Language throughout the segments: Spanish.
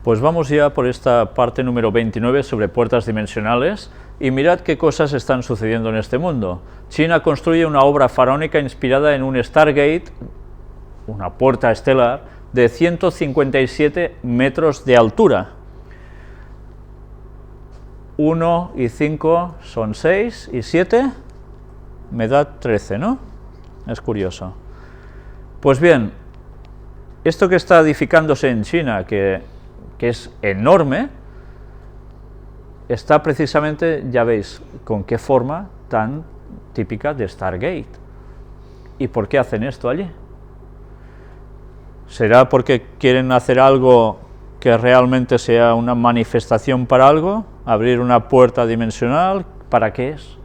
Pues vamos ya por esta parte número 29 sobre puertas dimensionales y mirad qué cosas están sucediendo en este mundo. China construye una obra faraónica inspirada en un Stargate, una puerta estelar, de 157 metros de altura. 1 y 5 son 6 y 7 me da 13, ¿no? Es curioso. Pues bien, esto que está edificándose en China, que es enorme, está precisamente, ya veis, con qué forma tan típica de Stargate. ¿Y por qué hacen esto allí? ¿Será porque quieren hacer algo que realmente sea una manifestación para algo? ¿Abrir una puerta dimensional? ¿Para qué es?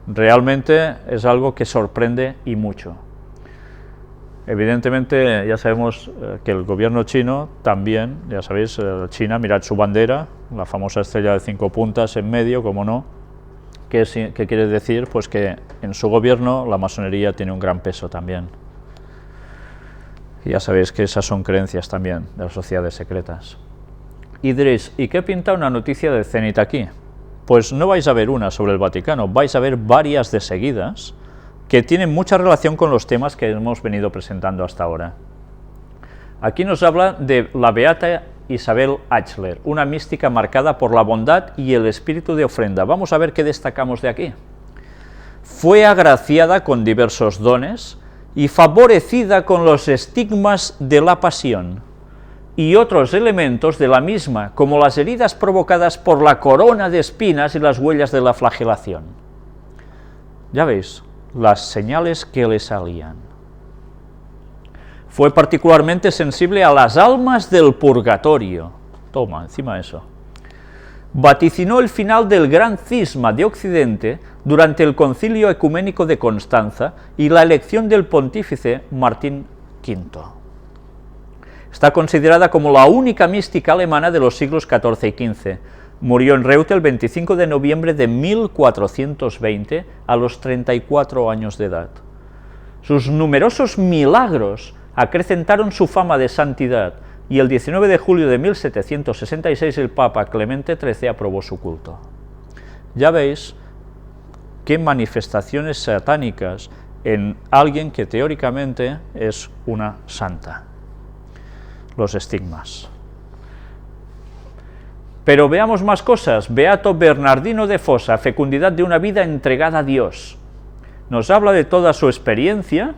Realmente es algo que sorprende y mucho. Evidentemente ya sabemos que el gobierno chino también, ya sabéis, China, mirad su bandera, la famosa estrella de 5 puntas en medio, como no, ¿qué quiere decir? Pues que en su gobierno la masonería tiene un gran peso también. Y ya sabéis que esas son creencias también de las sociedades secretas. Y diréis, ¿y qué pinta una noticia de Zenit aquí? Pues no vais a ver una sobre el Vaticano, vais a ver varias de seguidas, que tienen mucha relación con los temas que hemos venido presentando hasta ahora. Aquí nos habla de la beata Isabel Aechler, una mística marcada por la bondad y el espíritu de ofrenda. Vamos a ver qué destacamos de aquí. Fue agraciada con diversos dones y favorecida con los estigmas de la pasión y otros elementos de la misma, como las heridas provocadas por la corona de espinas y las huellas de la flagelación. Ya veis las señales que le salían. Fue particularmente sensible a las almas del purgatorio. Toma, encima eso. Vaticinó el final del gran cisma de Occidente durante el Concilio Ecuménico de Constanza y la elección del pontífice Martín V. Está considerada como la única mística alemana de los siglos XIV y XV. Murió en Reutte el 25 de noviembre de 1420 a los 34 años de edad. Sus numerosos milagros acrecentaron su fama de santidad y el 19 de julio de 1766 el Papa Clemente XIII aprobó su culto. Ya veis qué manifestaciones satánicas en alguien que teóricamente es una santa. Los estigmas. Pero veamos más cosas. Beato Bernardino de Fossa, fecundidad de una vida entregada a Dios. Nos habla de toda su experiencia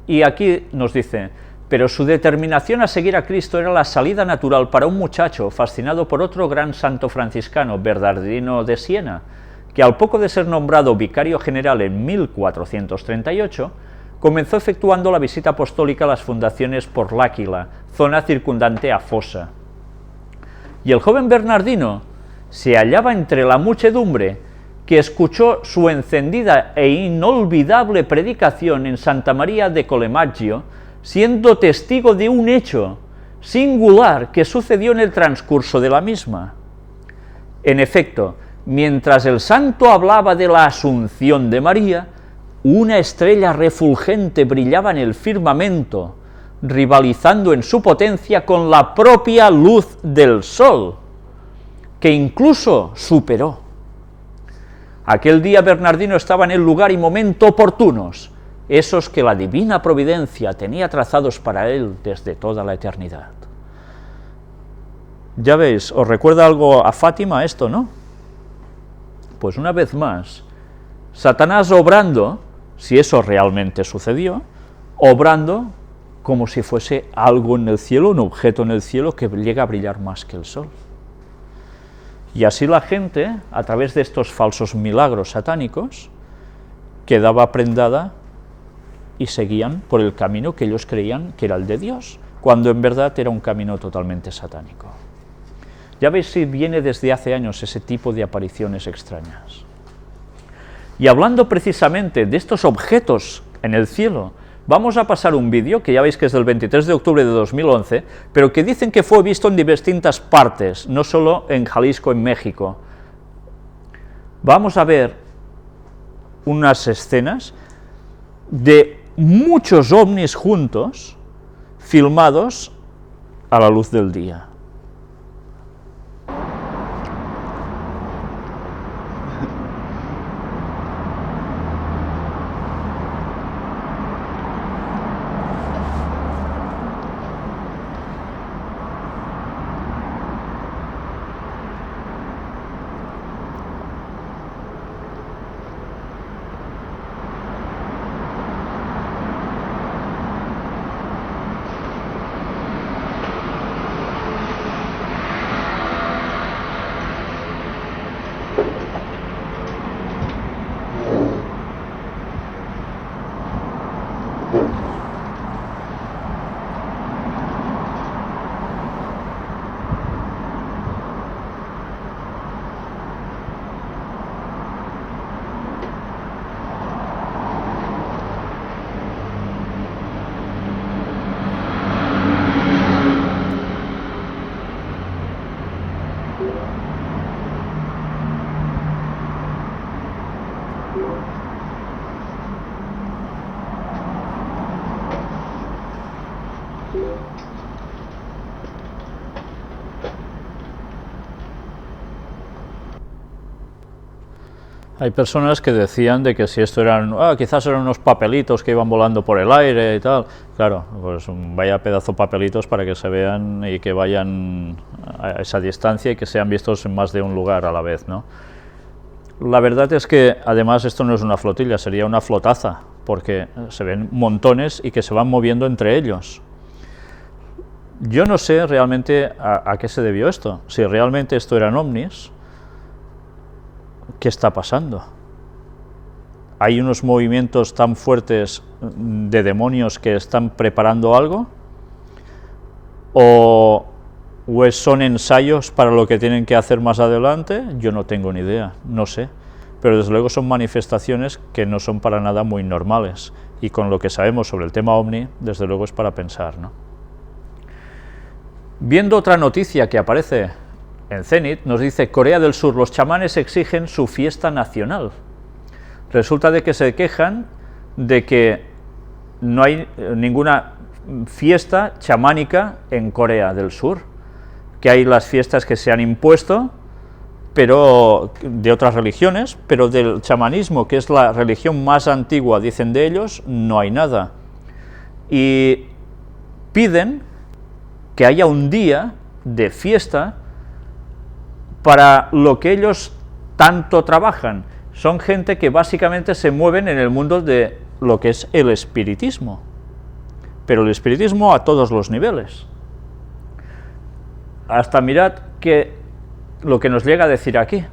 y aquí nos dice, pero su determinación a seguir a Cristo era la salida natural para un muchacho fascinado por otro gran santo franciscano, Bernardino de Siena, que al poco de ser nombrado vicario general en 1438, comenzó efectuando la visita apostólica a las fundaciones por L'Aquila, zona circundante a Fossa. Y el joven Bernardino se hallaba entre la muchedumbre que escuchó su encendida e inolvidable predicación en Santa María de Colemaggio, siendo testigo de un hecho singular que sucedió en el transcurso de la misma. En efecto, mientras el santo hablaba de la Asunción de María, una estrella refulgente brillaba en el firmamento, rivalizando en su potencia con la propia luz del sol, que incluso superó. Aquel día Bernardino estaba en el lugar y momento oportunos, esos que la divina providencia tenía trazados para él desde toda la eternidad. Ya veis, ¿os recuerda algo a Fátima esto, no? Pues una vez más, Satanás obrando, si eso realmente sucedió, obrando como si fuese algo en el cielo, un objeto en el cielo que llega a brillar más que el sol. Y así la gente, a través de estos falsos milagros satánicos, quedaba prendada y seguían por el camino que ellos creían que era el de Dios, cuando en verdad era un camino totalmente satánico. Ya veis si viene desde hace años ese tipo de apariciones extrañas. Y hablando precisamente de estos objetos en el cielo, vamos a pasar un vídeo, que ya veis que es del 23 de octubre de 2011, pero que dicen que fue visto en distintas partes, no solo en Jalisco, en México. Vamos a ver unas escenas de muchos ovnis juntos, filmados a la luz del día. Hay personas que decían de que si esto eran, quizás eran unos papelitos que iban volando por el aire y tal. Claro, pues vaya pedazo de papelitos para que se vean y que vayan a esa distancia y que sean vistos en más de un lugar a la vez, ¿no? La verdad es que además esto no es una flotilla, sería una flotaza, porque se ven montones y que se van moviendo entre ellos. Yo no sé realmente a qué se debió esto, si realmente esto eran ovnis. ¿Qué está pasando? ¿Hay unos movimientos tan fuertes de demonios que están preparando algo? ¿O son ensayos para lo que tienen que hacer más adelante? Yo no tengo ni idea, no sé. Pero desde luego son manifestaciones que no son para nada muy normales. Y con lo que sabemos sobre el tema ovni, desde luego es para pensar, ¿no? Viendo otra noticia que aparece en Zenit, nos dice: Corea del Sur, los chamanes exigen su fiesta nacional. Resulta de que se quejan de que no hay ninguna fiesta chamánica en Corea del Sur, que hay las fiestas que se han impuesto, pero de otras religiones, pero del chamanismo, que es la religión más antigua, dicen de ellos, no hay nada. Y piden que haya un día de fiesta para lo que ellos tanto trabajan. Son gente que básicamente se mueven en el mundo de lo que es el espiritismo, pero el espiritismo a todos los niveles. Hasta mirad que lo que nos llega a decir aquí.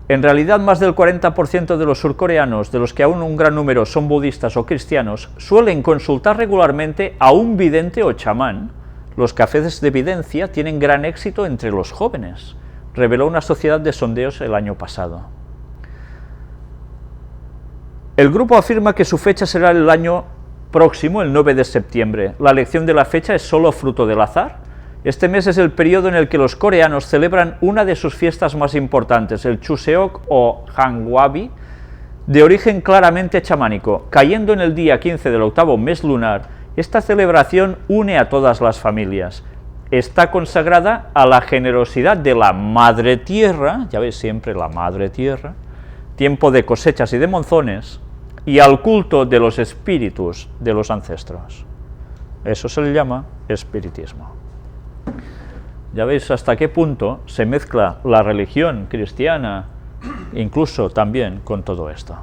En realidad, más del 40% de los surcoreanos, de los que aún un gran número son budistas o cristianos, suelen consultar regularmente a un vidente o chamán. Los cafés de evidencia tienen gran éxito entre los jóvenes, reveló una sociedad de sondeos el año pasado. El grupo afirma que su fecha será el año próximo, el 9 de septiembre. La elección de la fecha es solo fruto del azar. Este mes es el periodo en el que los coreanos celebran una de sus fiestas más importantes, el Chuseok o Hangwabi, de origen claramente chamánico. Cayendo en el día 15 del octavo mes lunar, esta celebración une a todas las familias. Está consagrada a la generosidad de la Madre Tierra, ya veis siempre la Madre Tierra, tiempo de cosechas y de monzones, y al culto de los espíritus de los ancestros. Eso se le llama espiritismo. Ya veis hasta qué punto se mezcla la religión cristiana, incluso también con todo esto.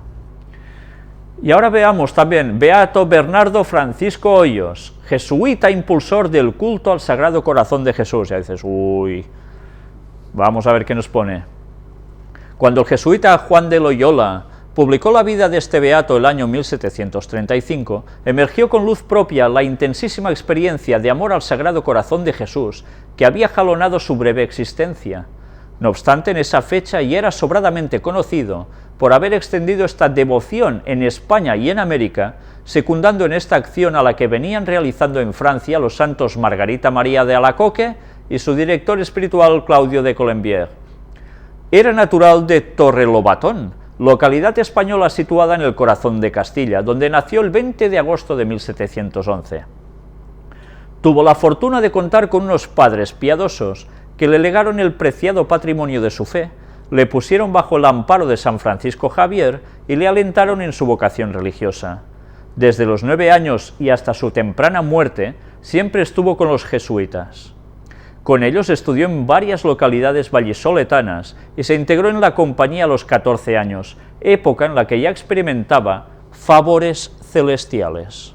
Y ahora veamos también, Beato Bernardo Francisco Hoyos, jesuita impulsor del culto al Sagrado Corazón de Jesús. Ya dices, uy, vamos a ver qué nos pone. Cuando el jesuita Juan de Loyola publicó la vida de este beato el año 1735, emergió con luz propia la intensísima experiencia de amor al Sagrado Corazón de Jesús que había jalonado su breve existencia. No obstante, en esa fecha ya era sobradamente conocido por haber extendido esta devoción en España y en América, secundando en esta acción a la que venían realizando en Francia los santos Margarita María de Alacoque y su director espiritual Claudio de Colombier. Era natural de Torrelobatón, localidad española situada en el corazón de Castilla, donde nació el 20 de agosto de 1711. Tuvo la fortuna de contar con unos padres piadosos que le legaron el preciado patrimonio de su fe, le pusieron bajo el amparo de San Francisco Javier y le alentaron en su vocación religiosa. Desde los 9 años y hasta su temprana muerte, siempre estuvo con los jesuitas. Con ellos estudió en varias localidades vallisoletanas y se integró en la compañía a los 14 años, época en la que ya experimentaba favores celestiales.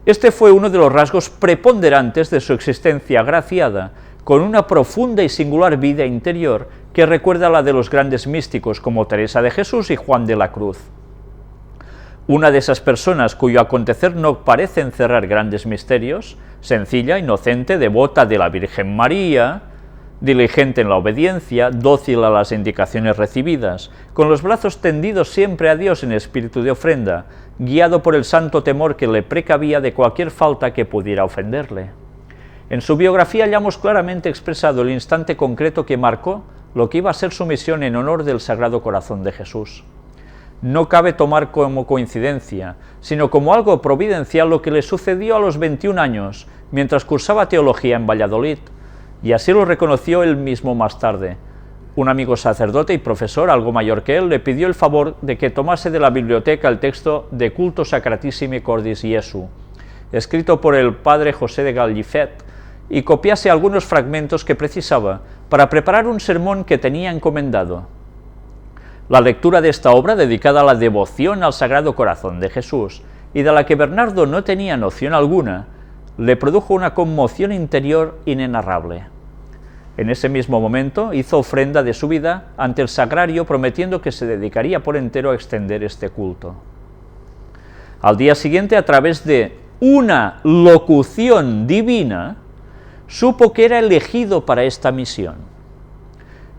Este fue uno de los rasgos preponderantes de su existencia agraciada, con una profunda y singular vida interior que recuerda a la de los grandes místicos como Teresa de Jesús y Juan de la Cruz. Una de esas personas cuyo acontecer no parece encerrar grandes misterios, sencilla, inocente, devota de la Virgen María, diligente en la obediencia, dócil a las indicaciones recibidas, con los brazos tendidos siempre a Dios en espíritu de ofrenda, guiado por el santo temor que le precavía de cualquier falta que pudiera ofenderle. En su biografía hallamos claramente expresado el instante concreto que marcó lo que iba a ser su misión en honor del Sagrado Corazón de Jesús. No cabe tomar como coincidencia, sino como algo providencial lo que le sucedió a los 21 años, mientras cursaba teología en Valladolid, y así lo reconoció él mismo más tarde. Un amigo sacerdote y profesor, algo mayor que él, le pidió el favor de que tomase de la biblioteca el texto De Culto Sacratissimi Cordis Jesu, escrito por el padre José de Gallifet, y copiase algunos fragmentos que precisaba para preparar un sermón que tenía encomendado. La lectura de esta obra, dedicada a la devoción al Sagrado Corazón de Jesús, y de la que Bernardo no tenía noción alguna, le produjo una conmoción interior inenarrable. En ese mismo momento hizo ofrenda de su vida ante el sagrario, prometiendo que se dedicaría por entero a extender este culto. Al día siguiente, a través de una locución divina, supo que era elegido para esta misión.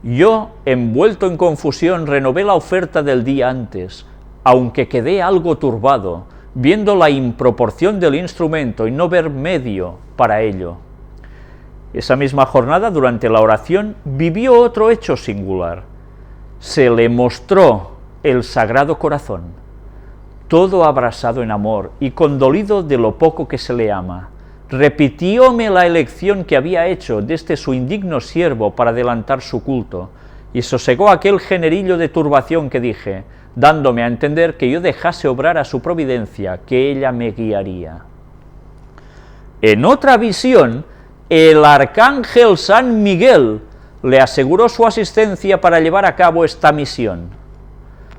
Yo, envuelto en confusión, renové la oferta del día antes, aunque quedé algo turbado, viendo la improporción del instrumento y no ver medio para ello. Esa misma jornada, durante la oración, vivió otro hecho singular. Se le mostró el Sagrado Corazón, todo abrasado en amor y condolido de lo poco que se le ama. Repitióme la elección que había hecho desde su indigno siervo para adelantar su culto, y sosegó aquel generillo de turbación que dije, dándome a entender que yo dejase obrar a su providencia, que ella me guiaría. En otra visión, el arcángel San Miguel le aseguró su asistencia para llevar a cabo esta misión.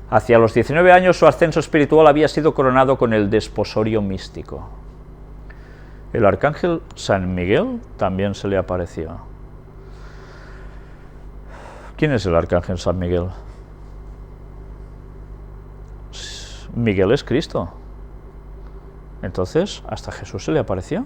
Hacia los 19 años su ascenso espiritual había sido coronado con el desposorio místico. El arcángel San Miguel también se le apareció. ¿Quién es el arcángel San Miguel? Miguel es Cristo. Entonces, ¿hasta Jesús se le apareció?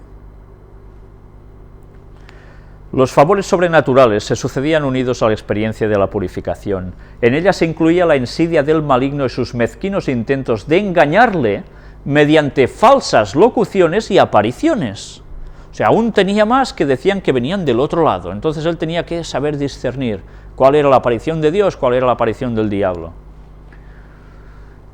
Los favores sobrenaturales se sucedían unidos a la experiencia de la purificación. En ella se incluía la insidia del maligno y sus mezquinos intentos de engañarle mediante falsas locuciones y apariciones. O sea, aún tenía más que decían que venían del otro lado. Entonces él tenía que saber discernir cuál era la aparición de Dios, cuál era la aparición del diablo.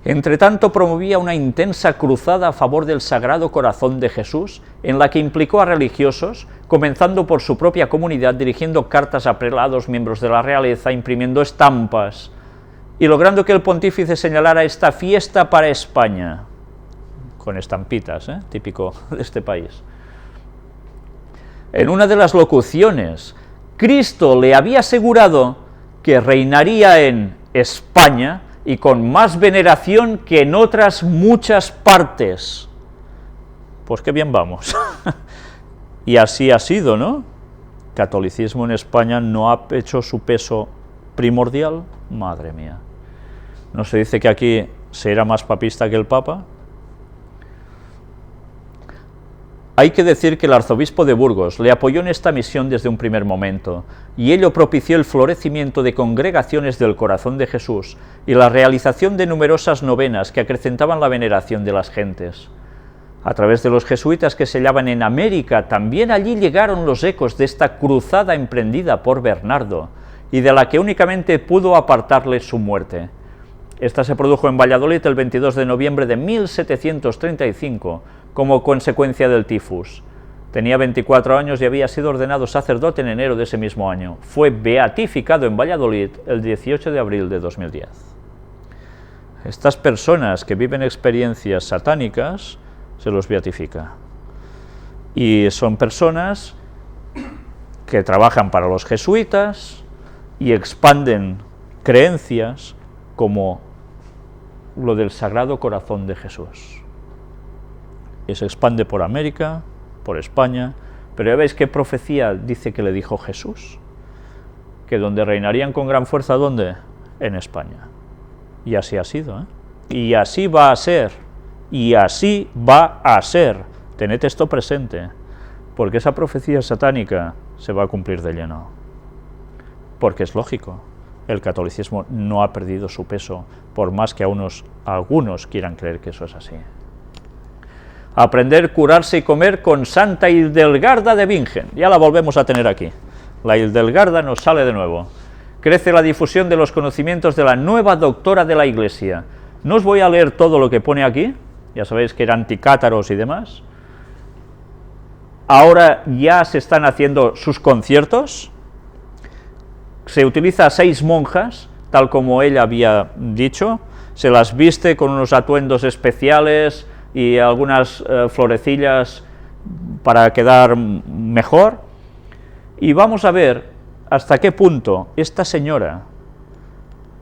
Entretanto, promovía una intensa cruzada a favor del Sagrado Corazón de Jesús, en la que implicó a religiosos, comenzando por su propia comunidad, dirigiendo cartas a prelados, miembros de la realeza, imprimiendo estampas, y logrando que el pontífice señalara esta fiesta para España, con estampitas, típico de este país. En una de las locuciones, Cristo le había asegurado que reinaría en España, y con más veneración que en otras muchas partes. Pues qué bien vamos. Y así ha sido, ¿no? Catolicismo en España no ha hecho su peso primordial. Madre mía. ¿No se dice que aquí se era más papista que el Papa? Hay que decir que el arzobispo de Burgos le apoyó en esta misión desde un primer momento, y ello propició el florecimiento de congregaciones del Corazón de Jesús y la realización de numerosas novenas que acrecentaban la veneración de las gentes. A través de los jesuitas que se hallaban en América, también allí llegaron los ecos de esta cruzada emprendida por Bernardo, y de la que únicamente pudo apartarle su muerte. Esta se produjo en Valladolid el 22 de noviembre de 1735, como consecuencia del tifus. Tenía 24 años y había sido ordenado sacerdote en enero de ese mismo año. Fue beatificado en Valladolid el 18 de abril de 2010. Estas personas que viven experiencias satánicas, se los beatifica. Y son personas que trabajan para los jesuitas y expanden creencias como lo del Sagrado Corazón de Jesús. Y se expande por América, por España, pero ya veis qué profecía dice que le dijo Jesús, que donde reinarían con gran fuerza, ¿dónde? En España. Y así ha sido, y así va a ser, y así va a ser. Tened esto presente, porque esa profecía satánica se va a cumplir de lleno, porque es lógico, el catolicismo no ha perdido su peso, por más que algunos quieran creer que eso es así. Aprender, curarse y comer con Santa Hildegarda de Bingen. Ya la volvemos a tener aquí. La Hildegarda nos sale de nuevo. Crece la difusión de los conocimientos de la nueva doctora de la Iglesia. No os voy a leer todo lo que pone aquí, ya sabéis que era anticátaros y demás. Ahora ya se están haciendo sus conciertos. se utiliza a 6 monjas, tal como ella había dicho, se las viste con unos atuendos especiales y algunas florecillas para quedar mejor, y vamos a ver hasta qué punto esta señora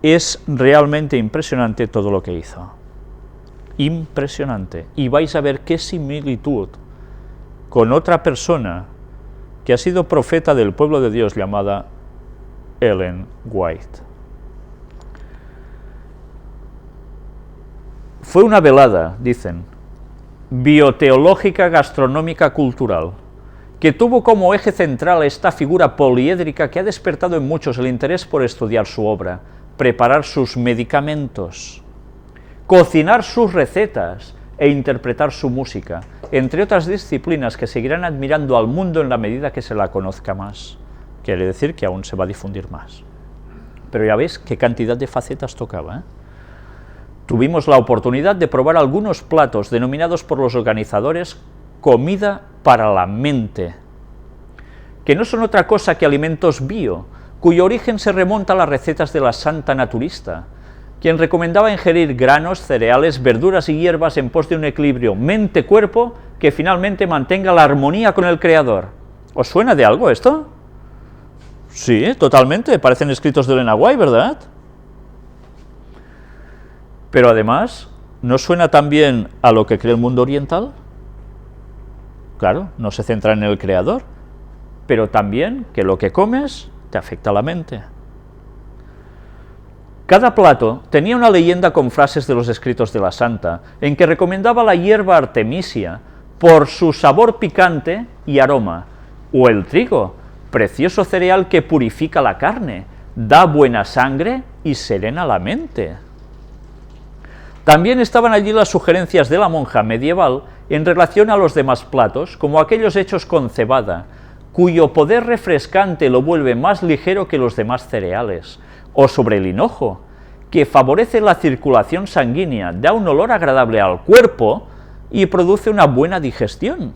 es realmente impresionante todo lo que hizo. Impresionante. Y vais a ver qué similitud con otra persona que ha sido profeta del pueblo de Dios llamada Ellen White. Fue una velada, dicen, bioteológica, gastronómica, cultural, que tuvo como eje central esta figura poliédrica que ha despertado en muchos el interés por estudiar su obra, preparar sus medicamentos, cocinar sus recetas e interpretar su música, entre otras disciplinas que seguirán admirando al mundo en la medida que se la conozca más. Quiere decir que aún se va a difundir más. Pero ya veis qué cantidad de facetas tocaba, ¿eh? Tuvimos la oportunidad de probar algunos platos denominados por los organizadores comida para la mente, que no son otra cosa que alimentos bio, cuyo origen se remonta a las recetas de la santa naturista, quien recomendaba ingerir granos, cereales, verduras y hierbas en pos de un equilibrio mente-cuerpo que finalmente mantenga la armonía con el Creador. ¿Os suena de algo esto? Sí, totalmente, parecen escritos de Ellen White, ¿verdad? Pero además, ¿no suena también a lo que cree el mundo oriental? Claro, no se centra en el Creador, pero también que lo que comes te afecta a la mente. Cada plato tenía una leyenda con frases de los escritos de la santa, en que recomendaba la hierba artemisia por su sabor picante y aroma, o el trigo, precioso cereal que purifica la carne, da buena sangre y serena la mente. También estaban allí las sugerencias de la monja medieval en relación a los demás platos, como aquellos hechos con cebada, cuyo poder refrescante lo vuelve más ligero que los demás cereales, o sobre el hinojo, que favorece la circulación sanguínea, da un olor agradable al cuerpo y produce una buena digestión.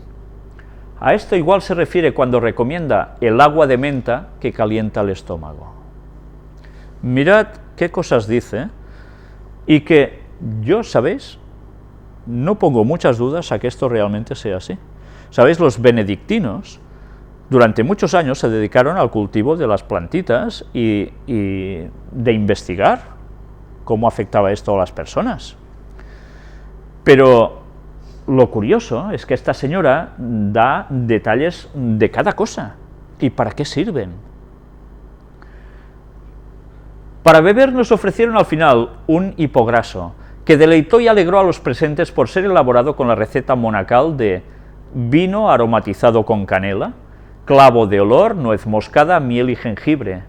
A esto igual se refiere cuando recomienda el agua de menta que calienta el estómago. Mirad qué cosas dice, y que yo, ¿sabéis?, no pongo muchas dudas a que esto realmente sea así. ¿Sabéis? Los benedictinos durante muchos años se dedicaron al cultivo de las plantitas y de investigar cómo afectaba esto a las personas. Pero lo curioso es que esta señora da detalles de cada cosa y para qué sirven. Para beber nos ofrecieron al final un hipograso, que deleitó y alegró a los presentes por ser elaborado con la receta monacal de vino aromatizado con canela, clavo de olor, nuez moscada, miel y jengibre.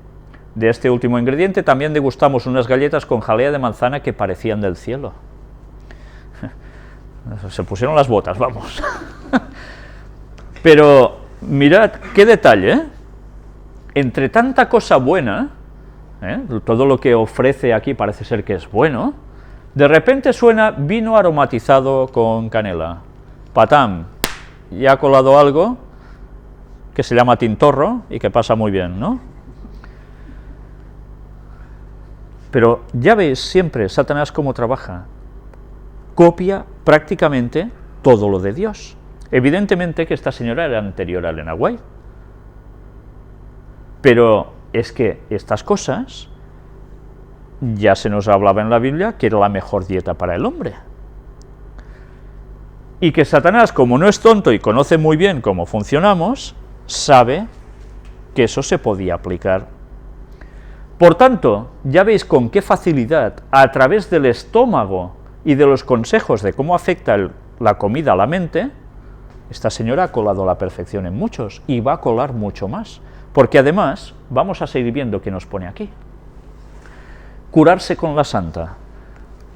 De este último ingrediente también degustamos unas galletas con jalea de manzana que parecían del cielo. Se pusieron las botas, vamos. Pero mirad qué detalle, ¿eh? Entre tanta cosa buena, todo lo que ofrece aquí parece ser que es bueno, de repente suena vino aromatizado con canela. Patam, ya ha colado algo que se llama tintorro y que pasa muy bien, ¿no? Pero ya veis siempre Satanás cómo trabaja. Copia prácticamente todo lo de Dios. Evidentemente que esta señora era anterior a Ellen White. Pero es que estas cosas ya se nos hablaba en la Biblia que era la mejor dieta para el hombre. Y que Satanás, como no es tonto y conoce muy bien cómo funcionamos, sabe que eso se podía aplicar. Por tanto, ya veis con qué facilidad, a través del estómago y de los consejos de cómo afecta la comida a la mente, esta señora ha colado a la perfección en muchos y va a colar mucho más. Porque además, vamos a seguir viendo qué nos pone aquí. Curarse con la santa.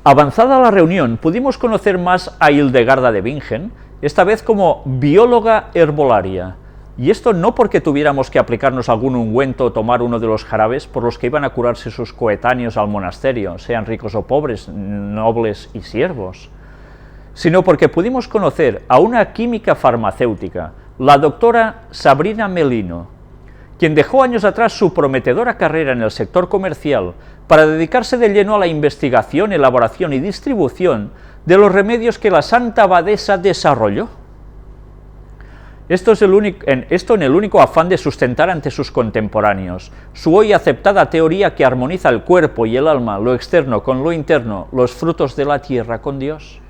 Avanzada la reunión, pudimos conocer más a Hildegarda de Bingen, esta vez como bióloga herbolaria. Y esto no porque tuviéramos que aplicarnos algún ungüento o tomar uno de los jarabes por los que iban a curarse sus coetáneos al monasterio, sean ricos o pobres, nobles y siervos, sino porque pudimos conocer a una química farmacéutica, la doctora Sabrina Melino, quien dejó años atrás su prometedora carrera en el sector comercial para dedicarse de lleno a la investigación, elaboración y distribución de los remedios que la Santa Abadesa desarrolló. Esto en el único afán de sustentar ante sus contemporáneos su hoy aceptada teoría que armoniza el cuerpo y el alma, lo externo con lo interno, los frutos de la tierra con Dios.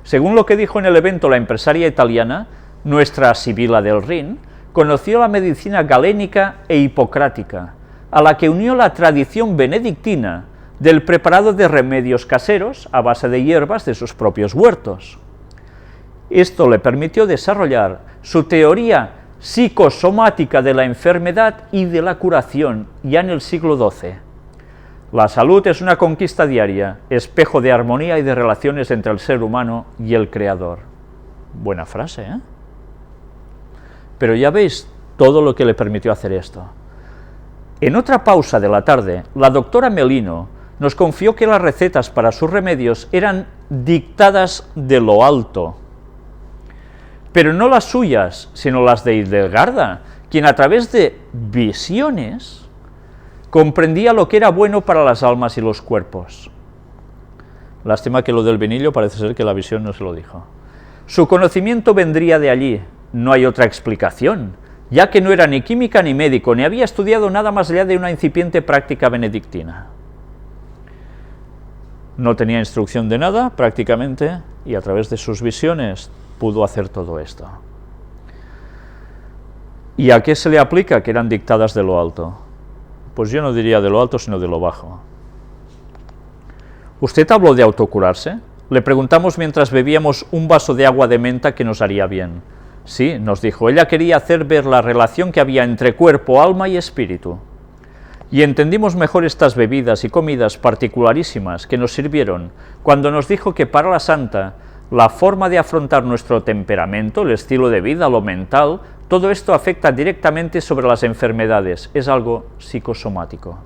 Según lo que dijo en el evento la empresaria italiana, nuestra Sibila del Rin, conoció la medicina galénica e hipocrática, a la que unió la tradición benedictina del preparado de remedios caseros a base de hierbas de sus propios huertos. Esto le permitió desarrollar su teoría psicosomática de la enfermedad y de la curación ya en el siglo XII. La salud es una conquista diaria, espejo de armonía y de relaciones entre el ser humano y el Creador. Buena frase, ¿eh? Pero ya veis todo lo que le permitió hacer esto. En otra pausa de la tarde, la doctora Melino nos confió que las recetas para sus remedios eran dictadas de lo alto, pero no las suyas, sino las de Hildegarda, quien a través de visiones comprendía lo que era bueno para las almas y los cuerpos. Lástima que lo del vinillo parece ser que la visión no se lo dijo. Su conocimiento vendría de allí, no hay otra explicación, ya que no era ni química ni médico, ni había estudiado nada más allá de una incipiente práctica benedictina. No tenía instrucción de nada, prácticamente, y a través de sus visiones pudo hacer todo esto. ¿Y a qué se le aplica que eran dictadas de lo alto? Pues yo no diría de lo alto, sino de lo bajo. ¿Usted habló de autocurarse? Le preguntamos mientras bebíamos un vaso de agua de menta que nos haría bien. Sí, nos dijo, ella quería hacer ver la relación que había entre cuerpo, alma y espíritu. Y entendimos mejor estas bebidas y comidas particularísimas que nos sirvieron cuando nos dijo que para la santa, la forma de afrontar nuestro temperamento, el estilo de vida, lo mental, todo esto afecta directamente sobre las enfermedades, es algo psicosomático.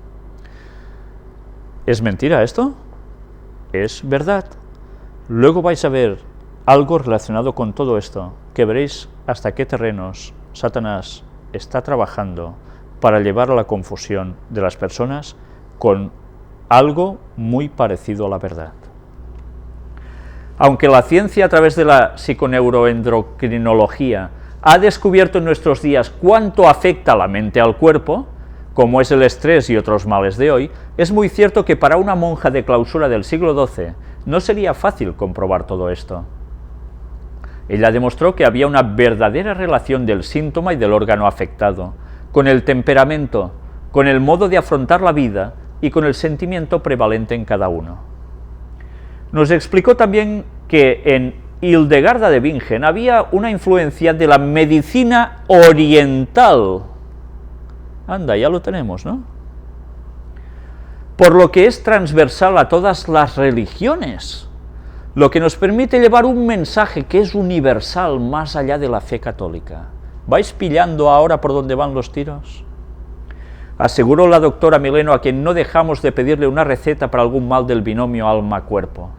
¿Es mentira esto? Es verdad. Luego vais a ver algo relacionado con todo esto, que veréis hasta qué terrenos Satanás está trabajando para llevar a la confusión de las personas con algo muy parecido a la verdad. Aunque la ciencia a través de la psiconeuroendocrinología ha descubierto en nuestros días cuánto afecta la mente al cuerpo, como es el estrés y otros males de hoy, es muy cierto que para una monja de clausura del siglo XII no sería fácil comprobar todo esto. Ella demostró que había una verdadera relación del síntoma y del órgano afectado, con el temperamento, con el modo de afrontar la vida y con el sentimiento prevalente en cada uno. Nos explicó también que en Hildegarda de Bingen había una influencia de la medicina oriental. Anda, ya lo tenemos, ¿no? Por lo que es transversal a todas las religiones, lo que nos permite llevar un mensaje que es universal más allá de la fe católica. ¿Vais pillando ahora por dónde van los tiros? Aseguró la doctora Mileno, a quien no dejamos de pedirle una receta para algún mal del binomio alma-cuerpo.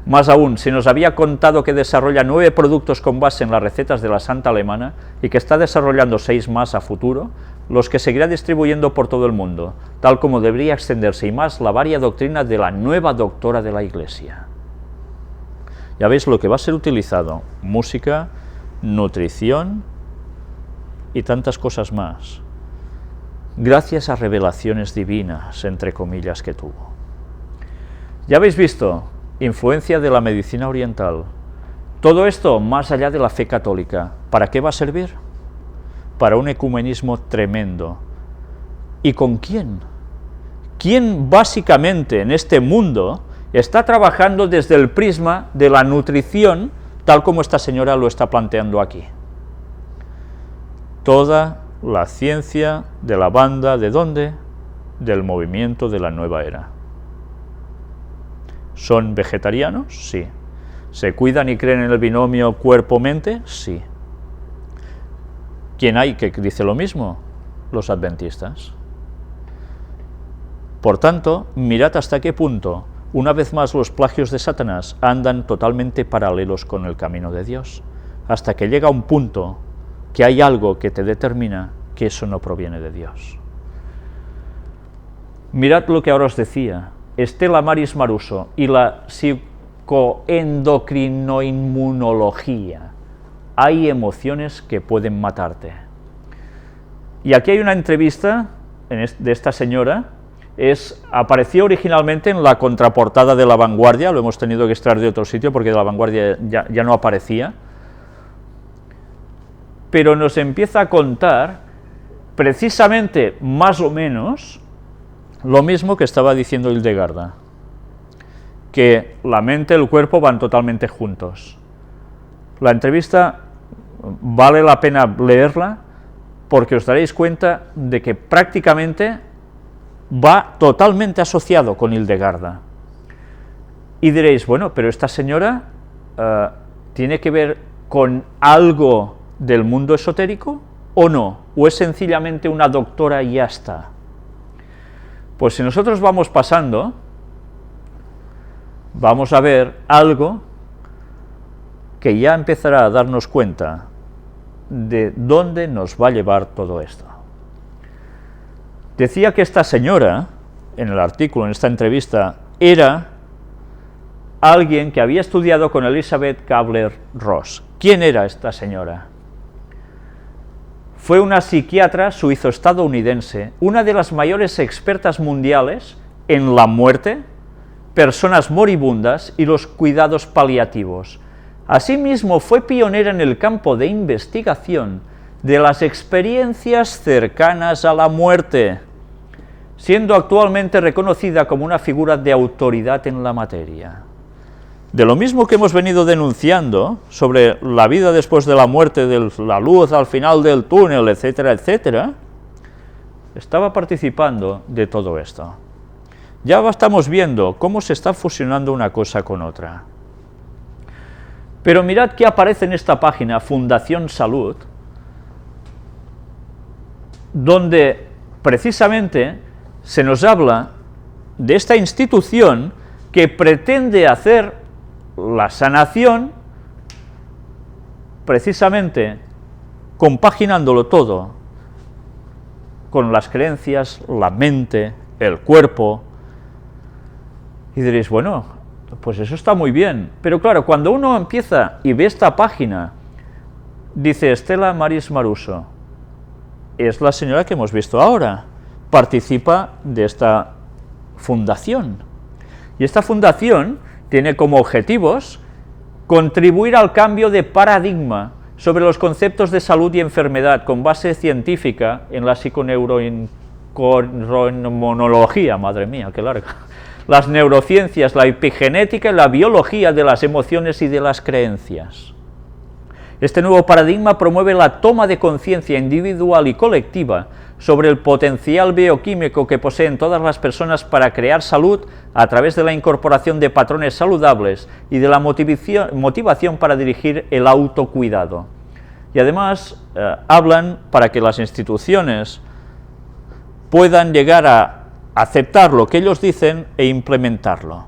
Más aún, si nos había contado que desarrolla 9 productos con base en las recetas de la Santa Alemana y que está desarrollando 6 más a futuro, los que seguirá distribuyendo por todo el mundo, tal como debería extenderse y más la varia doctrina de la nueva doctora de la Iglesia. Ya veis lo que va a ser utilizado: música, nutrición y tantas cosas más, gracias a revelaciones divinas, entre comillas, que tuvo. Ya habéis visto, influencia de la medicina oriental. Todo esto más allá de la fe católica. ¿Para qué va a servir? Para un ecumenismo tremendo. ¿Y con quién? ¿Quién básicamente en este mundo está trabajando desde el prisma de la nutrición, tal como esta señora lo está planteando aquí? Toda la ciencia de la banda, ¿de dónde? Del movimiento de la nueva era. ¿Son vegetarianos? Sí. ¿Se cuidan y creen en el binomio cuerpo-mente? Sí. ¿Quién hay que dice lo mismo? Los adventistas. Por tanto, mirad hasta qué punto, una vez más, los plagios de Satanás andan totalmente paralelos con el camino de Dios, hasta que llega un punto que hay algo que te determina que eso no proviene de Dios. Mirad lo que ahora os decía, Stella Maris Maruso y la psicoendocrinoinmunología. Hay emociones que pueden matarte. Y aquí hay una entrevista de esta señora, apareció originalmente en la contraportada de La Vanguardia, lo hemos tenido que extraer de otro sitio porque de La Vanguardia ya no aparecía, pero nos empieza a contar precisamente más o menos lo mismo que estaba diciendo Hildegarda, que la mente y el cuerpo van totalmente juntos. La entrevista vale la pena leerla porque os daréis cuenta de que prácticamente va totalmente asociado con Hildegarda. Y diréis, bueno, pero esta señora ¿tiene que ver con algo del mundo esotérico o no? ¿O es sencillamente una doctora y ya está? Pues si nosotros vamos pasando, vamos a ver algo que ya empezará a darnos cuenta de dónde nos va a llevar todo esto. Decía que esta señora, en el artículo, en esta entrevista, era alguien que había estudiado con Elizabeth Kubler-Ross. ¿Quién era esta señora? Fue una psiquiatra suizo-estadounidense, una de las mayores expertas mundiales en la muerte, personas moribundas y los cuidados paliativos. Asimismo, fue pionera en el campo de investigación de las experiencias cercanas a la muerte, siendo actualmente reconocida como una figura de autoridad en la materia. De lo mismo que hemos venido denunciando sobre la vida después de la muerte, de la luz al final del túnel, etcétera, etcétera, estaba participando de todo esto. Ya estamos viendo cómo se está fusionando una cosa con otra. Pero mirad qué aparece en esta página, Fundación Salud, donde precisamente se nos habla de esta institución que pretende hacer la sanación, precisamente compaginándolo todo con las creencias, la mente, el cuerpo. Y diréis, bueno, pues eso está muy bien, pero claro, cuando uno empieza y ve esta página, dice Stella Maris Maruso, es la señora que hemos visto ahora, participa de esta fundación, y esta fundación tiene como objetivos contribuir al cambio de paradigma sobre los conceptos de salud y enfermedad con base científica en la psiconeuroinmunología, madre mía, qué larga, las neurociencias, la epigenética y la biología de las emociones y de las creencias. Este nuevo paradigma promueve la toma de conciencia individual y colectiva sobre el potencial bioquímico que poseen todas las personas para crear salud a través de la incorporación de patrones saludables y de la motivación para dirigir el autocuidado. Y además hablan para que las instituciones puedan llegar a aceptar lo que ellos dicen e implementarlo.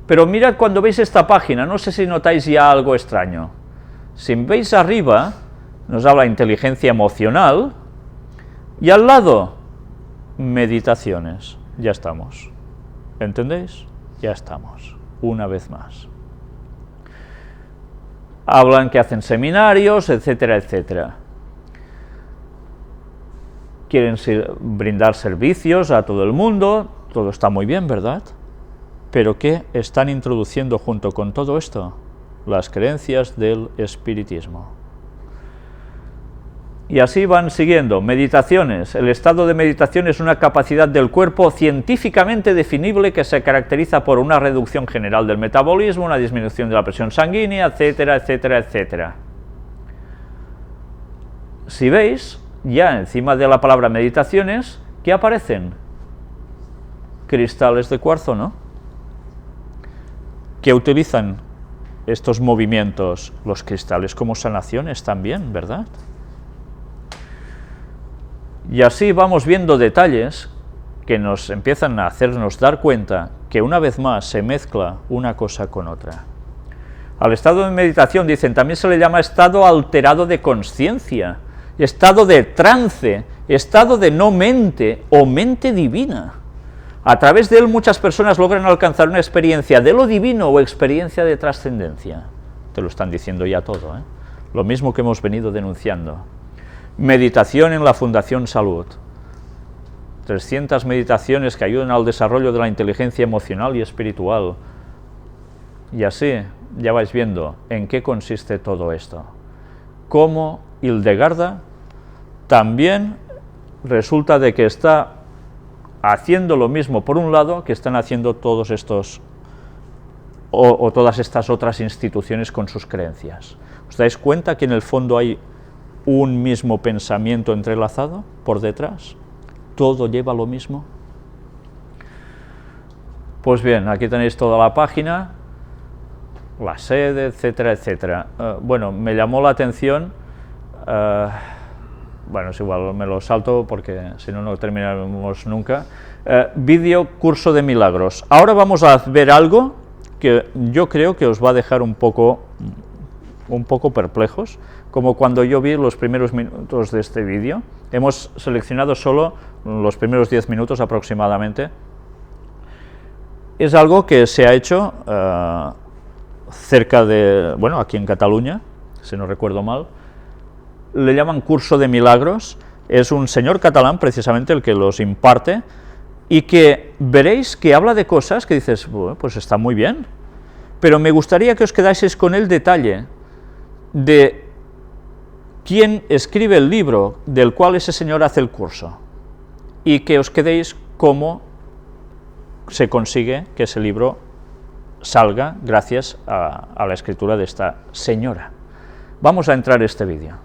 Pero mirad cuando veis esta página, no sé si notáis ya algo extraño. Si veis arriba, nos habla de inteligencia emocional, y al lado, meditaciones. Ya estamos. ¿Entendéis? Ya estamos. Una vez más. Hablan que hacen seminarios, etcétera, etcétera. Quieren brindar servicios a todo el mundo, todo está muy bien, ¿verdad? Pero ¿qué están introduciendo junto con todo esto? Las creencias del espiritismo. Y así van siguiendo. Meditaciones. El estado de meditación es una capacidad del cuerpo científicamente definible que se caracteriza por una reducción general del metabolismo, una disminución de la presión sanguínea, etcétera, etcétera, etcétera. Si veis, ya encima de la palabra meditaciones, ¿qué aparecen? Cristales de cuarzo, ¿no? ¿Qué utilizan estos movimientos? Los cristales como sanaciones también, ¿verdad? Y así vamos viendo detalles que nos empiezan a hacernos dar cuenta que una vez más se mezcla una cosa con otra. Al estado de meditación, dicen, también se le llama estado alterado de consciencia, estado de trance, estado de no mente o mente divina. A través de él muchas personas logran alcanzar una experiencia de lo divino o experiencia de trascendencia. Te lo están diciendo ya todo, ¿eh? Lo mismo que hemos venido denunciando. Meditación en la Fundación Salud. 300 meditaciones que ayudan al desarrollo de la inteligencia emocional y espiritual. Y así ya vais viendo en qué consiste todo esto. Cómo Hildegarda también resulta de que está haciendo lo mismo por un lado que están haciendo todos estos o todas estas otras instituciones con sus creencias. ¿Os dais cuenta que en el fondo hay un mismo pensamiento entrelazado por detrás? ¿Todo lleva lo mismo? Pues bien, aquí tenéis toda la página, la sede, etcétera, etcétera. Bueno, me llamó la atención, bueno, es igual, me lo salto porque si no, no terminaremos nunca. Vídeo curso de milagros. Ahora vamos a ver algo que yo creo que os va a dejar un poco perplejos, como cuando yo vi los primeros minutos de este vídeo. Hemos seleccionado solo los primeros 10 minutos aproximadamente. Es algo que se ha hecho cerca de, bueno, aquí en Cataluña, si no recuerdo mal, le llaman curso de milagros. Es un señor catalán precisamente el que los imparte, y que veréis que habla de cosas que dices, bueno, pues está muy bien, pero me gustaría que os quedaseis con el detalle de quién escribe el libro del cual ese señor hace el curso, y que os quedéis cómo se consigue que ese libro salga gracias a la escritura de esta señora. Vamos a entrar en este vídeo.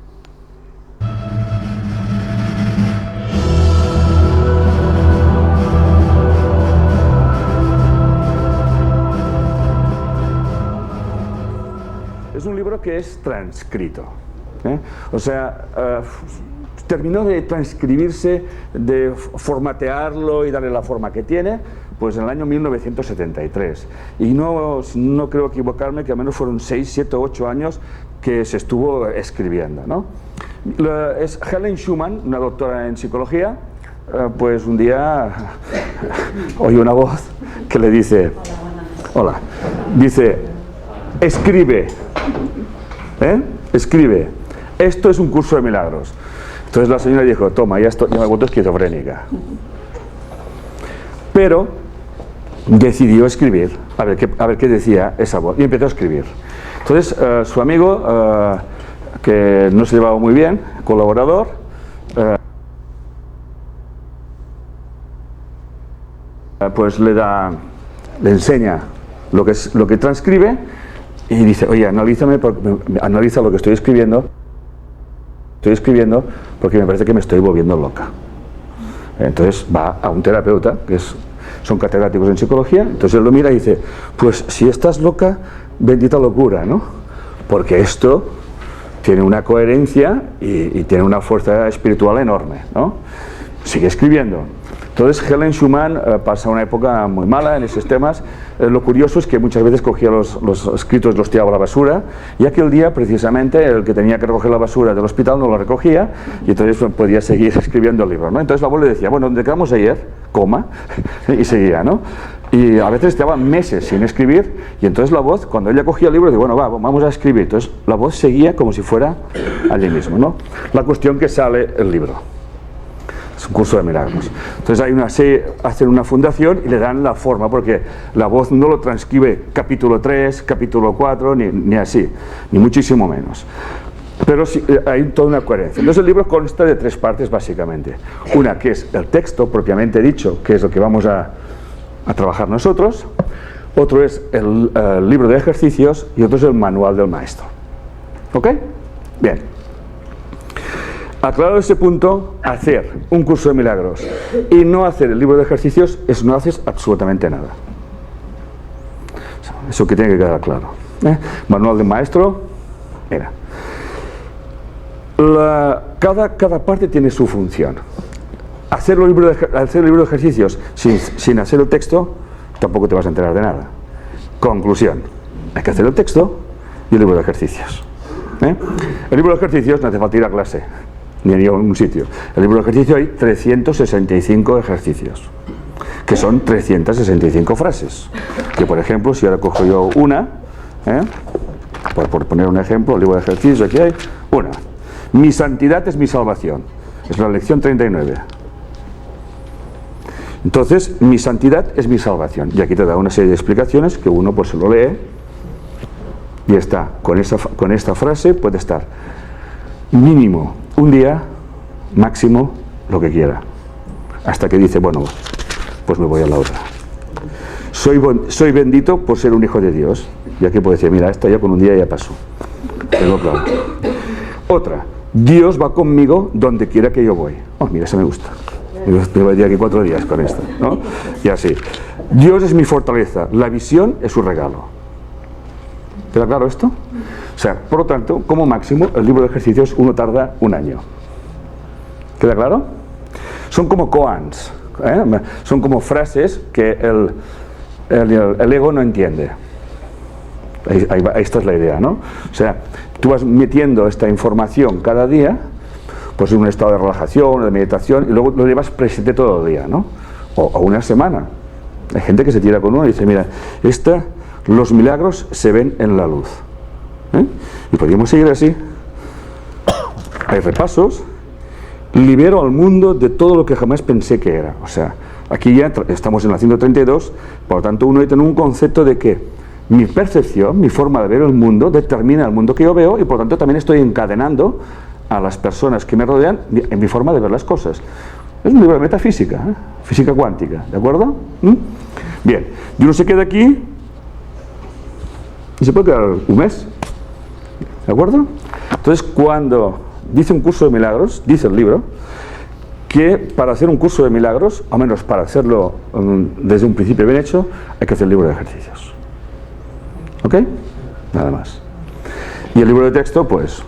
Es un libro que es transcrito, ¿eh? O sea, terminó de transcribirse, de formatearlo y darle la forma que tiene, pues en el año 1973. Y no creo equivocarme que al menos fueron 6, 7, 8 años que se estuvo escribiendo, ¿no? Es Helen Schuman, una doctora en psicología, pues un día oye una voz que le dice, hola, dice, escribe, escribe, esto es un curso de milagros. Entonces la señora dijo, toma, ya me he vuelto esquizofrénica. Pero decidió escribir, a ver qué decía esa voz, y empezó a escribir. Entonces su amigo, que no se llevaba muy bien, colaborador, pues le enseña lo que transcribe, y dice, oye, analiza lo que estoy escribiendo porque me parece que me estoy volviendo loca. Entonces va a un terapeuta, son catedráticos en psicología, entonces él lo mira y dice, pues si estás loca, bendita locura, ¿no? Porque esto tiene una coherencia y tiene una fuerza espiritual enorme, ¿no? Sigue escribiendo. Entonces Helen Schuman pasa una época muy mala en esos temas. Lo curioso es que muchas veces cogía los escritos, los tiraba a la basura, y aquel día precisamente el que tenía que recoger la basura del hospital no lo recogía, y entonces podía seguir escribiendo el libro, ¿no? Entonces la abuela le decía, bueno, ¿dónde quedamos ayer? Coma, y seguía, ¿no? Y a veces estaba meses sin escribir, y entonces la voz, cuando ella cogía el libro, dice, bueno, vamos a escribir. Entonces la voz seguía como si fuera allí mismo, ¿no? La cuestión que sale el libro. Es un curso de milagros. Entonces hacen una fundación y le dan la forma, porque la voz no lo transcribe capítulo 3, capítulo 4, ni así, ni muchísimo menos. Pero sí, hay toda una coherencia. Entonces el libro consta de 3 partes básicamente. Una que es el texto propiamente dicho, que es lo que vamos a trabajar nosotros. Otro es el libro de ejercicios, y otro es el manual del maestro. ¿Ok? Bien. Aclarado ese punto, hacer un curso de milagros y no hacer el libro de ejercicios es no haces absolutamente nada. Eso que tiene que quedar claro. Manual del maestro, mira. Cada parte tiene su función. Hacer el libro de ejercicios sin hacer el texto, tampoco te vas a enterar de nada. Conclusión, hay que hacer el texto y el libro de ejercicios. El libro de ejercicios no hace falta ir a clase. ni a ningún sitio. El libro de ejercicio hay 365 ejercicios, que son 365 frases. Que por ejemplo, si ahora cojo yo una, por poner un ejemplo, el libro de ejercicios, aquí hay una. Mi santidad es mi salvación. Es la lección 39. Entonces, mi santidad es mi salvación. Y aquí te da una serie de explicaciones que uno pues se lo lee y está. Con esta frase puede estar mínimo un día, máximo lo que quiera. Hasta que dice, bueno, pues me voy a la otra. Soy bendito por ser un hijo de Dios. Y aquí puede decir, mira, esta ya con un día ya pasó. Pero claro. Otra, Dios va conmigo donde quiera que yo voy. Oh, mira, esa me gusta. Me voy a ir aquí 4 días con esto, ¿no? Y así. Dios es mi fortaleza, la visión es su regalo. ¿Queda claro esto? O sea, por lo tanto, como máximo, el libro de ejercicios uno tarda 1 año. ¿Queda claro? Son como koans, son como frases que el ego no entiende. Esta es la idea, ¿no? O sea, tú vas metiendo esta información cada día, pues en un estado de relajación, de meditación, y luego lo llevas presente todo el día, ¿no? O una semana. Hay gente que se tira con uno y dice, mira, los milagros se ven en la luz. Y podríamos seguir así. Hay repasos. Libero al mundo de todo lo que jamás pensé que era. O sea, aquí ya estamos en la 132, por lo tanto uno tiene un concepto de que mi percepción, mi forma de ver el mundo, determina el mundo que yo veo y por lo tanto también estoy encadenando a las personas que me rodean en mi forma de ver las cosas. Es un libro de metafísica, física cuántica, ¿de acuerdo? Bien, y uno se queda aquí y se puede quedar un mes, ¿de acuerdo? Entonces, cuando dice un curso de milagros, dice el libro, que para hacer un curso de milagros, al menos para hacerlo desde un principio bien hecho, hay que hacer el libro de ejercicios. ¿Ok? Nada más. Y el libro de texto, pues,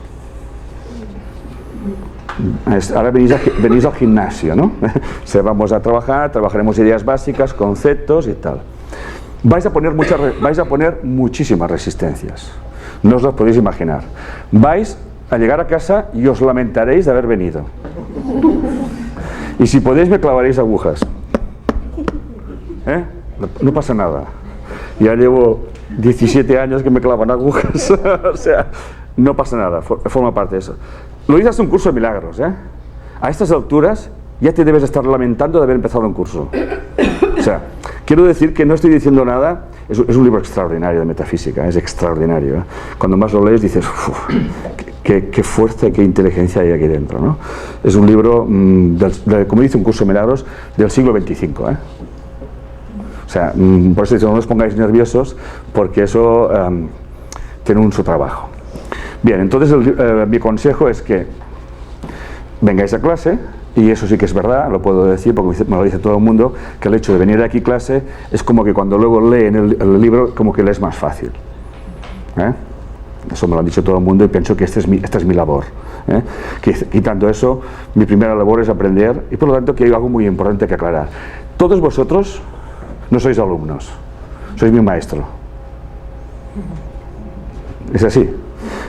ahora venís al gimnasio, ¿no? O sea, vamos a trabajaremos ideas básicas, conceptos y tal. Vais a poner muchísimas resistencias. No os las podéis imaginar. Vais a llegar a casa y os lamentaréis de haber venido. Y si podéis me clavaréis agujas. No pasa nada. Ya llevo 17 años que me clavan agujas. O sea, no pasa nada, forma parte de eso. Lo hice hasta un curso de milagros, A estas alturas ya te debes estar lamentando de haber empezado un curso. O sea, quiero decir que no estoy diciendo nada, es un libro extraordinario de metafísica, es extraordinario. Cuando más lo lees dices, qué fuerza y qué inteligencia hay aquí dentro, ¿no? Es un libro, como dice un curso de milagros, del siglo XXV, O sea, por eso no os pongáis nerviosos, porque eso tiene su trabajo. Bien, entonces mi consejo es que vengáis a clase, y eso sí que es verdad, lo puedo decir porque me lo dice todo el mundo, que el hecho de venir aquí a clase es como que cuando luego leen el libro, como que lees más fácil. Eso me lo han dicho todo el mundo y pienso que esta es mi labor. Quitando eso, mi primera labor es aprender y por lo tanto que hay algo muy importante que aclarar. Todos vosotros no sois alumnos, sois mi maestro. Es así.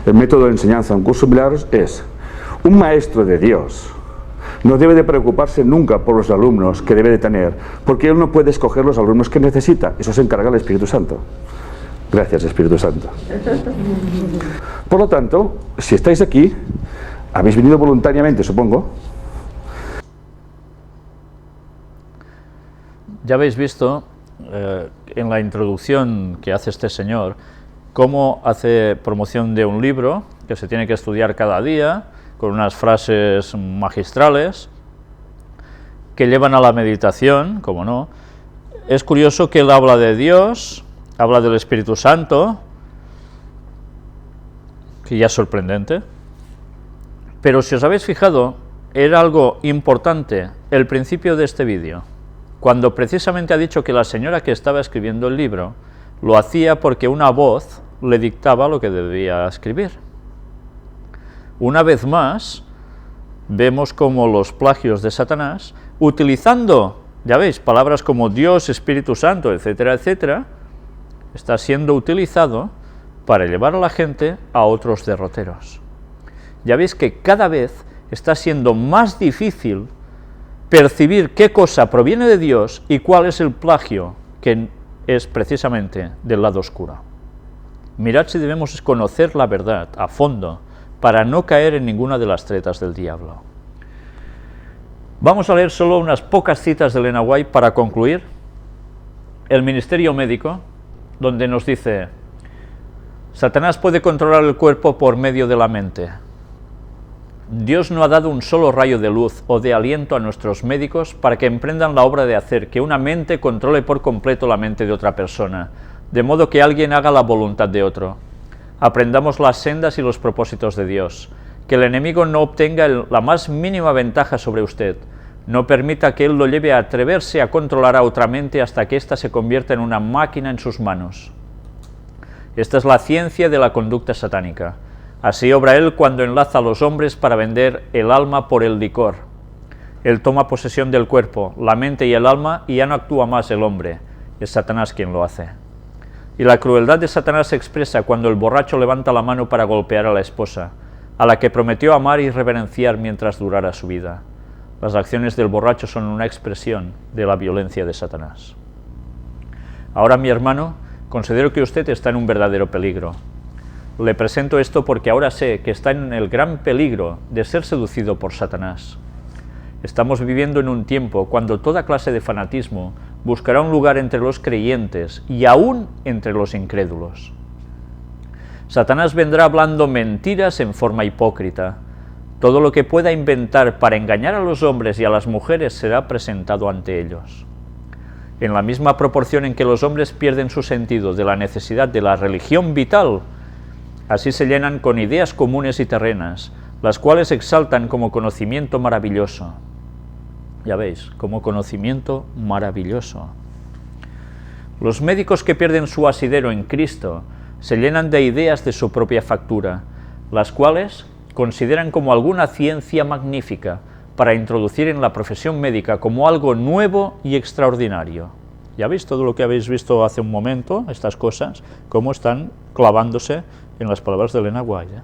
El método de enseñanza en curso de milagros es: un maestro de Dios no debe de preocuparse nunca por los alumnos que debe de tener, porque él no puede escoger los alumnos que necesita, eso se encarga el Espíritu Santo. Gracias, Espíritu Santo. Por lo tanto, si estáis aquí, habéis venido voluntariamente, supongo. Ya habéis visto en la introducción que hace este señor cómo hace promoción de un libro que se tiene que estudiar cada día, con unas frases magistrales que llevan a la meditación, como no. Es curioso que él habla de Dios, habla del Espíritu Santo, que ya es sorprendente, pero si os habéis fijado, era algo importante el principio de este vídeo, cuando precisamente ha dicho que la señora que estaba escribiendo el libro lo hacía porque una voz le dictaba lo que debía escribir. Una vez más, vemos como los plagios de Satanás, utilizando, ya veis, palabras como Dios, Espíritu Santo, etcétera, etcétera, está siendo utilizado para llevar a la gente a otros derroteros. Ya veis que cada vez está siendo más difícil percibir qué cosa proviene de Dios y cuál es el plagio, que es precisamente del lado oscuro. Mirad si debemos conocer la verdad a fondo para no caer en ninguna de las tretas del diablo. Vamos a leer solo unas pocas citas de Elena White para concluir. El ministerio médico, donde nos dice: Satanás puede controlar el cuerpo por medio de la mente. Dios no ha dado un solo rayo de luz o de aliento a nuestros médicos para que emprendan la obra de hacer que una mente controle por completo la mente de otra persona, de modo que alguien haga la voluntad de otro. Aprendamos las sendas y los propósitos de Dios, que el enemigo no obtenga la más mínima ventaja sobre usted, no permita que él lo lleve a atreverse a controlar a otra mente hasta que ésta se convierta en una máquina en sus manos. Esta es la ciencia de la conducta satánica. Así obra él cuando enlaza a los hombres para vender el alma por el licor. Él toma posesión del cuerpo, la mente y el alma, y ya no actúa más el hombre, es Satanás quien lo hace. Y la crueldad de Satanás se expresa cuando el borracho levanta la mano para golpear a la esposa, a la que prometió amar y reverenciar mientras durara su vida. Las acciones del borracho son una expresión de la violencia de Satanás. Ahora, mi hermano, considero que usted está en un verdadero peligro. Le presento esto porque ahora sé que está en el gran peligro de ser seducido por Satanás. Estamos viviendo en un tiempo cuando toda clase de fanatismo buscará un lugar entre los creyentes y aún entre los incrédulos. Satanás vendrá hablando mentiras en forma hipócrita. Todo lo que pueda inventar para engañar a los hombres y a las mujeres será presentado ante ellos. En la misma proporción en que los hombres pierden su sentido de la necesidad de la religión vital, así se llenan con ideas comunes y terrenas, las cuales exaltan como conocimiento maravilloso. Ya veis, como conocimiento maravilloso. Los médicos que pierden su asidero en Cristo se llenan de ideas de su propia factura, las cuales consideran como alguna ciencia magnífica para introducir en la profesión médica como algo nuevo y extraordinario. Ya veis todo lo que habéis visto hace un momento, estas cosas, cómo están clavándose en las palabras de Elena White.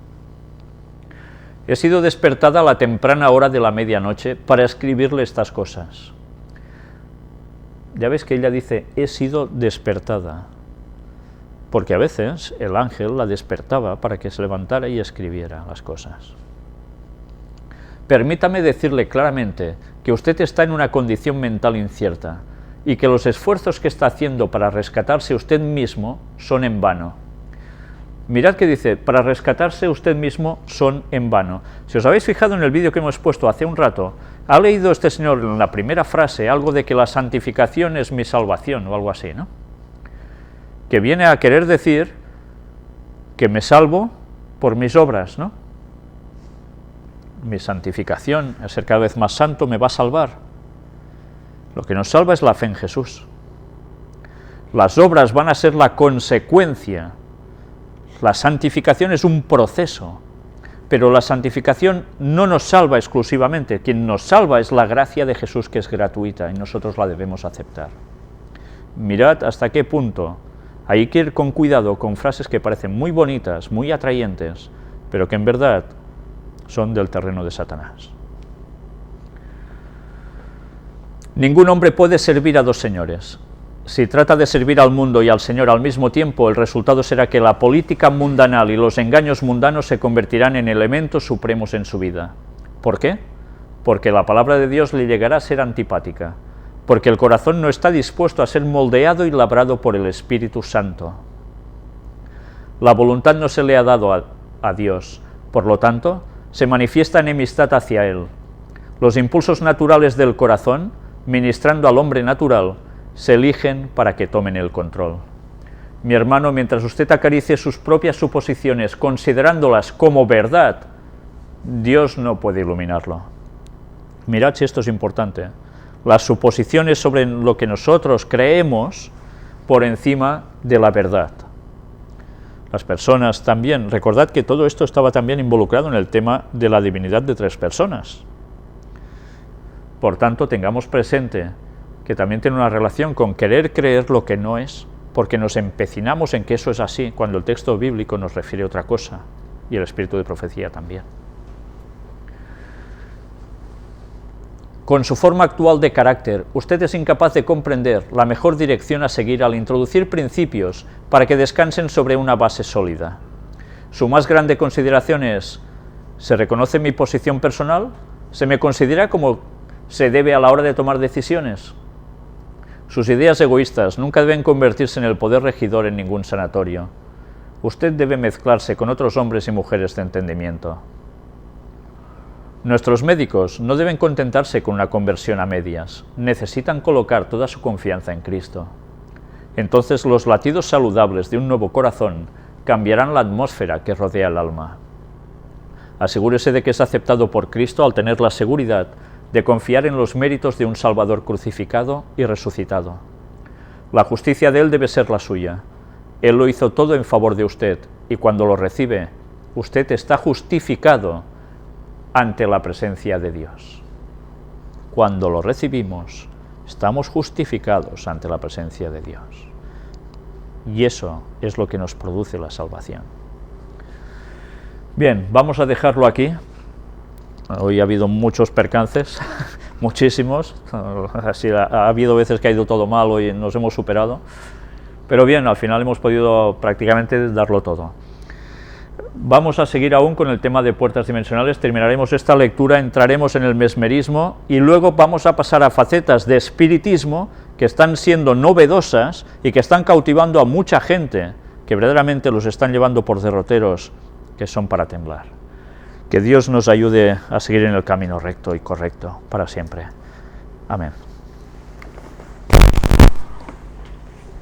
He sido despertada a la temprana hora de la medianoche para escribirle estas cosas. Ya veis que ella dice, he sido despertada, porque a veces el ángel la despertaba para que se levantara y escribiera las cosas. Permítame decirle claramente que usted está en una condición mental incierta y que los esfuerzos que está haciendo para rescatarse usted mismo son en vano. Mirad que dice, para rescatarse usted mismo son en vano. Si os habéis fijado en el vídeo que hemos puesto hace un rato, ha leído este señor en la primera frase algo de que la santificación es mi salvación o algo así, ¿no? Que viene a querer decir que me salvo por mis obras, ¿no? Mi santificación, el ser cada vez más santo, me va a salvar. Lo que nos salva es la fe en Jesús. Las obras van a ser la consecuencia. La santificación es un proceso, pero la santificación no nos salva exclusivamente. Quien nos salva es la gracia de Jesús, que es gratuita, y nosotros la debemos aceptar. Mirad hasta qué punto. Hay que ir con cuidado con frases que parecen muy bonitas, muy atrayentes, pero que en verdad son del terreno de Satanás. Ningún hombre puede servir a dos señores. Si trata de servir al mundo y al Señor al mismo tiempo, el resultado será que la política mundanal y los engaños mundanos se convertirán en elementos supremos en su vida. ¿Por qué? Porque la palabra de Dios le llegará a ser antipática, porque el corazón no está dispuesto a ser moldeado y labrado por el Espíritu Santo. La voluntad no se le ha dado a Dios, por lo tanto, se manifiesta enemistad hacia Él. Los impulsos naturales del corazón, ministrando al hombre natural, se eligen para que tomen el control. Mi hermano, mientras usted acaricie sus propias suposiciones considerándolas como verdad, Dios no puede iluminarlo. Mirad si esto es importante. Las suposiciones sobre lo que nosotros creemos por encima de la verdad. Las personas también, recordad que todo esto estaba también involucrado en el tema de la divinidad de tres personas. Por tanto, tengamos presente que también tiene una relación con querer creer lo que no es, porque nos empecinamos en que eso es así, cuando el texto bíblico nos refiere a otra cosa, y el espíritu de profecía también. Con su forma actual de carácter, usted es incapaz de comprender la mejor dirección a seguir al introducir principios para que descansen sobre una base sólida. Su más grande consideración es: ¿se reconoce mi posición personal? ¿Se me considera como se debe a la hora de tomar decisiones? Sus ideas egoístas nunca deben convertirse en el poder regidor en ningún sanatorio. Usted debe mezclarse con otros hombres y mujeres de entendimiento. Nuestros médicos no deben contentarse con una conversión a medias, necesitan colocar toda su confianza en Cristo. Entonces los latidos saludables de un nuevo corazón cambiarán la atmósfera que rodea el alma. Asegúrese de que es aceptado por Cristo al tener la seguridad de confiar en los méritos de un Salvador crucificado y resucitado. La justicia de Él debe ser la suya. Él lo hizo todo en favor de usted, y cuando lo recibe, usted está justificado ante la presencia de Dios. Cuando lo recibimos, estamos justificados ante la presencia de Dios. Y eso es lo que nos produce la salvación. Bien, vamos a dejarlo aquí. Hoy ha habido muchos percances, muchísimos. Así ha habido veces que ha ido todo mal, hoy nos hemos superado. Pero bien, al final hemos podido prácticamente darlo todo. Vamos a seguir aún con el tema de puertas dimensionales, terminaremos esta lectura, entraremos en el mesmerismo y luego vamos a pasar a facetas de espiritismo que están siendo novedosas y que están cautivando a mucha gente, que verdaderamente los están llevando por derroteros que son para temblar. Que Dios nos ayude a seguir en el camino recto y correcto para siempre. Amén.